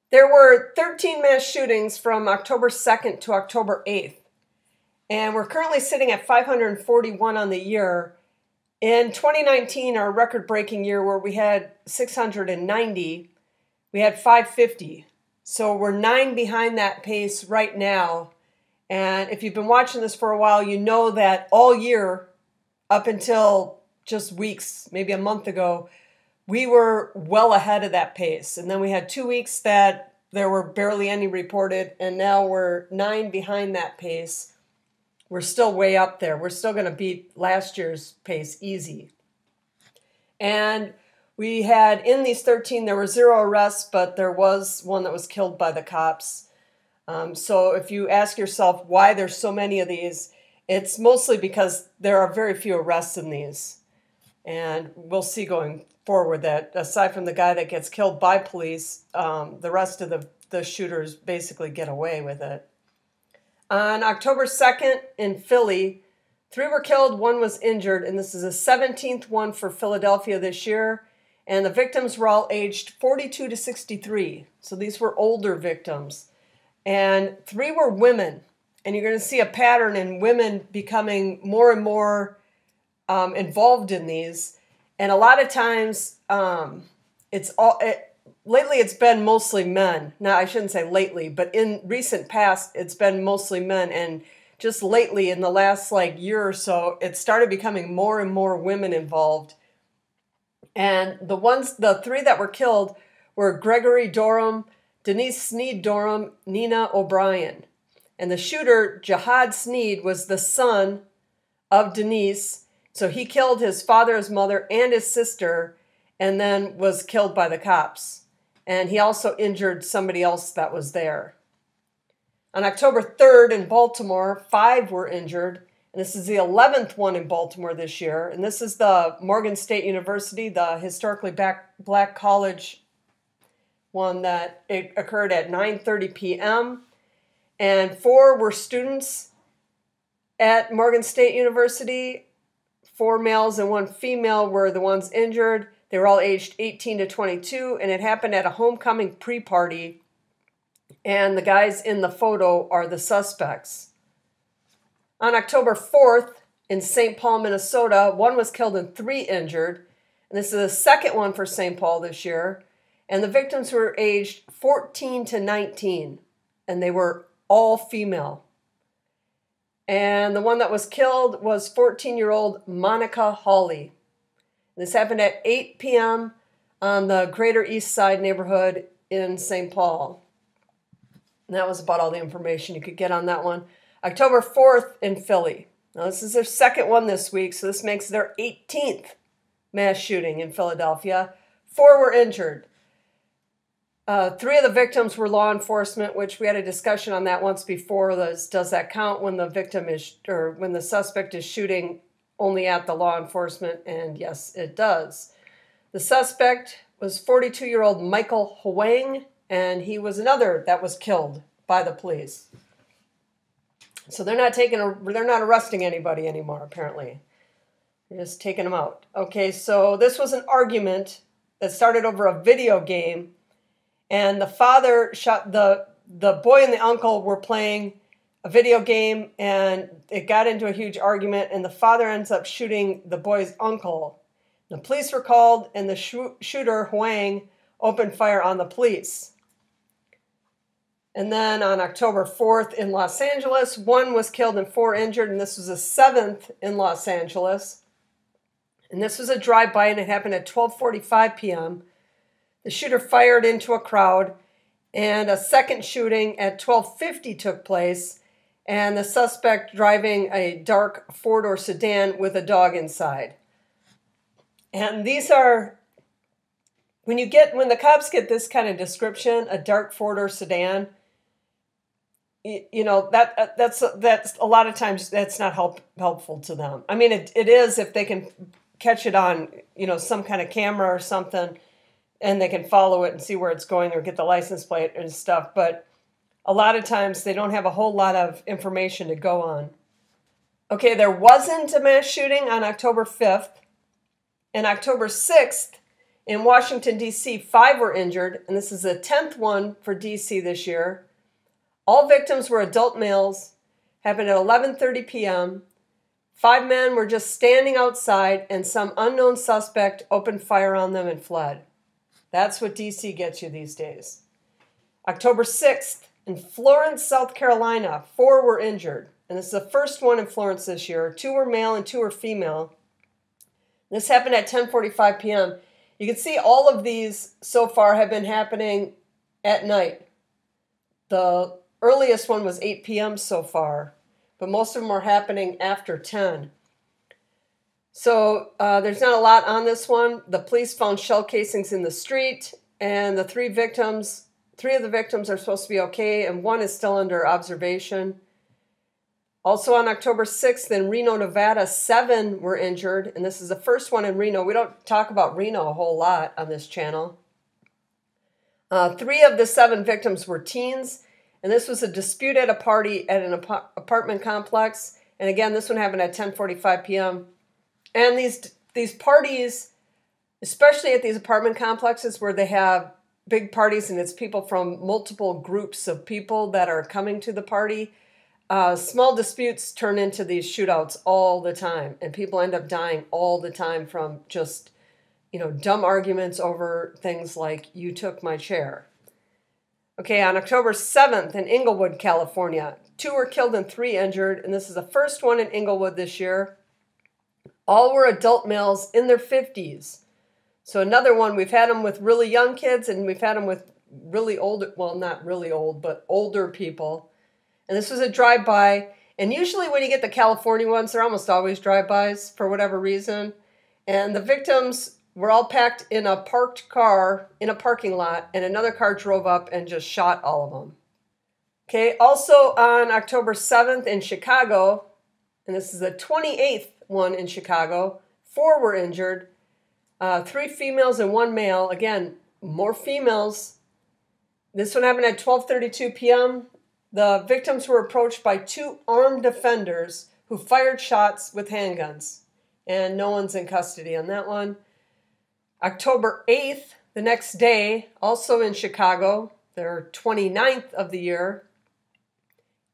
There were 13 mass shootings from October 2nd to October 8th, and we're currently sitting at 541 on the year. In 2019, our record-breaking year where we had 690, we had 550. So we're 9 behind that pace right now. And if you've been watching this for a while, you know that all year, up until just weeks, maybe a month ago, we were well ahead of that pace. And then we had 2 weeks that there were barely any reported, and now we're 9 behind that pace. We're still way up there. We're still going to beat last year's pace easy. And we had, in these 13, there were 0 arrests, but there was one that was killed by the cops. So if you ask yourself why there's so many of these, it's mostly because there are very few arrests in these. And we'll see going forward that aside from the guy that gets killed by police, the rest of the shooters basically get away with it. On October 2nd in Philly, 3 were killed, 1 was injured, and this is the 17th one for Philadelphia this year. And the victims were all aged 42 to 63. So these were older victims. And 3 were women. And you're going to see a pattern in women becoming more and more involved in these. And a lot of times, lately it's been mostly men. Now, I shouldn't say lately, but in recent past, it's been mostly men. And just lately, in the last year or so, it started becoming more and more women involved. And the 3 that were killed were Gregory Dorham, Denise Sneed Dorham, Nina O'Brien. And the shooter, Jihad Sneed, was the son of Denise. So he killed his father, his mother, and his sister, and then was killed by the cops. And he also injured somebody else that was there. On October 3rd in Baltimore, 5 were injured. And this is the 11th one in Baltimore this year. And this is the Morgan State University, the historically black college one that it occurred at 9:30 p.m. And 4 were students at Morgan State University. 4 males and 1 female were the ones injured. They were all aged 18 to 22, and it happened at a homecoming pre-party. And the guys in the photo are the suspects. On October 4th in St. Paul, Minnesota, 1 was killed and 3 injured. And this is the second one for St. Paul this year. And the victims were aged 14 to 19, and they were all female. And the one that was killed was 14-year-old Monica Hawley. This happened at 8 p.m. on the Greater East Side neighborhood in St. Paul. And that was about all the information you could get on that one. October 4th in Philly. Now, this is their second one this week, so this makes their 18th mass shooting in Philadelphia. 4 were injured. 3 of the victims were law enforcement, which we had a discussion on that once before. Does that count when the victim is, or when the suspect is shooting only at the law enforcement? And yes, it does. The suspect was 42-year-old Michael Hwang, and he was another that was killed by the police. So they're not arresting anybody anymore, apparently. They're just taking them out. Okay, so this was an argument that started over a video game. And the father shot the boy and the uncle were playing a video game, and it got into a huge argument, and the father ends up shooting the boy's uncle. The police were called, and the shooter, Hwang, opened fire on the police. And then on October 4th in Los Angeles, 1 was killed and 4 injured, and this was the 7th in Los Angeles. And this was a drive-by, and it happened at 12:45 p.m. The shooter fired into a crowd, and a second shooting at 12:50 took place, and the suspect driving a dark 4-door sedan with a dog inside. And these are, when the cops get this kind of description, a dark 4-door sedan, that's a lot of times that's not helpful to them. I mean, it is if they can catch it on, some kind of camera or something, and they can follow it and see where it's going or get the license plate and stuff. But a lot of times they don't have a whole lot of information to go on. Okay, there wasn't a mass shooting on October 5th. And October 6th, in Washington, D.C., 5 were injured, and this is the 10th one for D.C. this year. All victims were adult males, happened at 11:30 p.m. 5 men were just standing outside, and some unknown suspect opened fire on them and fled. That's what D.C. gets you these days. October 6th, in Florence, South Carolina, 4 were injured, and this is the first one in Florence this year. 2 were male and 2 were female. This happened at 10:45 p.m. You can see all of these so far have been happening at night. The earliest one was 8 p.m. so far, but most of them are happening after 10. So there's not a lot on this one. The police found shell casings in the street, and the 3 of the victims are supposed to be okay, and 1 is still under observation. Also on October 6th in Reno, Nevada, 7 were injured, and this is the first one in Reno. We don't talk about Reno a whole lot on this channel. 3 of the 7 victims were teens, and this was a dispute at a party at an apartment complex. And again, this one happened at 10:45 p.m. And these parties, especially at these apartment complexes where they have big parties and it's people from multiple groups of people that are coming to the party, small disputes turn into these shootouts all the time, and people end up dying all the time from just, dumb arguments over things like, you took my chair. Okay, on October 7th in Inglewood, California, 2 were killed and 3 injured, and this is the first one in Inglewood this year. All were adult males in their 50s. So another one, we've had them with really young kids, and we've had them with really old, well, not really old, but older people. And this was a drive-by, and usually when you get the California ones, they're almost always drive-bys for whatever reason. And the victims were all packed in a parked car in a parking lot, and another car drove up and just shot all of them. Okay, also on October 7th in Chicago, and this is the 28th one in Chicago, 4 were injured, 3 females and 1 male. Again, more females. This one happened at 12:32 p.m. The victims were approached by 2 armed offenders who fired shots with handguns, and no one's in custody on that one. October 8th, the next day, also in Chicago, their 29th of the year,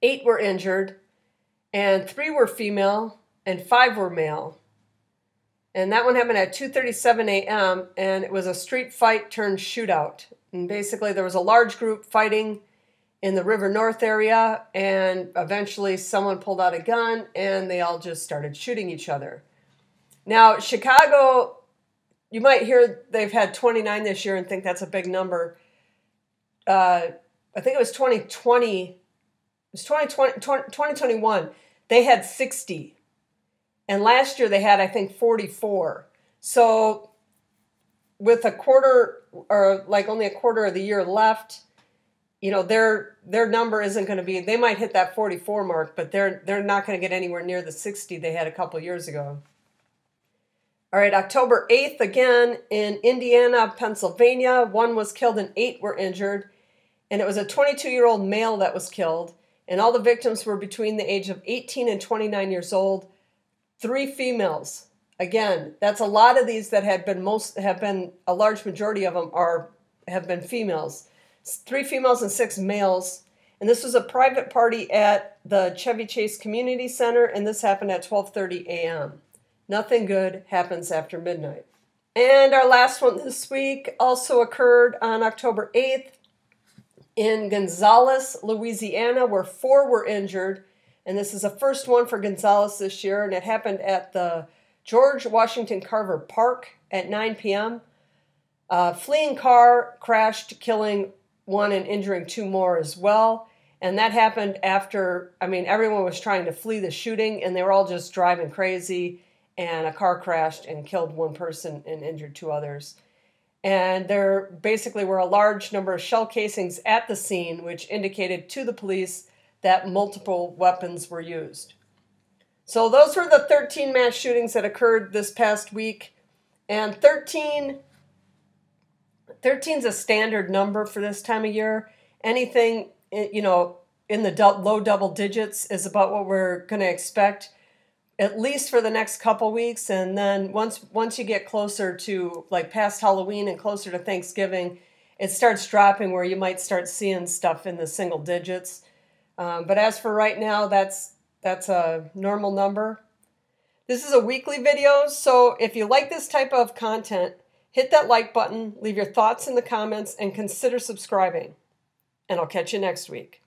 8 were injured, and 3 were female, and 5 were male. And that one happened at 2:37 a.m., and it was a street fight turned shootout. And basically there was a large group fighting in the River North area, and eventually someone pulled out a gun, and they all just started shooting each other. Now, Chicago, you might hear they've had 29 this year and think that's a big number. I think it was 2020, 2021, they had 60. And last year they had, I think, 44. So with a quarter, or like only a quarter of the year left, their number isn't going to be, they might hit that 44 mark, but they're not going to get anywhere near the 60 they had a couple years ago. All right, October 8th, again, in Indiana, Pennsylvania, 1 was killed and 8 were injured. And it was a 22-year-old male that was killed. And all the victims were between the age of 18 and 29 years old. 3 females. Again, that's a lot of these that have been a large majority of them have been females. 3 females and 6 males. And this was a private party at the Chevy Chase Community Center, and this happened at 12:30 a.m. Nothing good happens after midnight. And our last one this week also occurred on October 8th in Gonzalez, Louisiana, where 4 were injured. And this is the first one for Gonzalez this year, and it happened at the George Washington Carver Park at 9 p.m. A fleeing car crashed, killing 1 and injuring 2 more as well. And that happened after, everyone was trying to flee the shooting, and they were all just driving crazy, and a car crashed and killed 1 person and injured 2 others. And there basically were a large number of shell casings at the scene, which indicated to the police that multiple weapons were used. So those were the 13 mass shootings that occurred this past week. And 13's a standard number for this time of year. Anything, in the low double digits is about what we're going to expect. at least for the next couple weeks. And then once you get closer to like past Halloween and closer to Thanksgiving, it starts dropping where you might start seeing stuff in the single digits. But as for right now, that's a normal number. This is a weekly video, so if you like this type of content, hit that like button, leave your thoughts in the comments, and consider subscribing. And I'll catch you next week.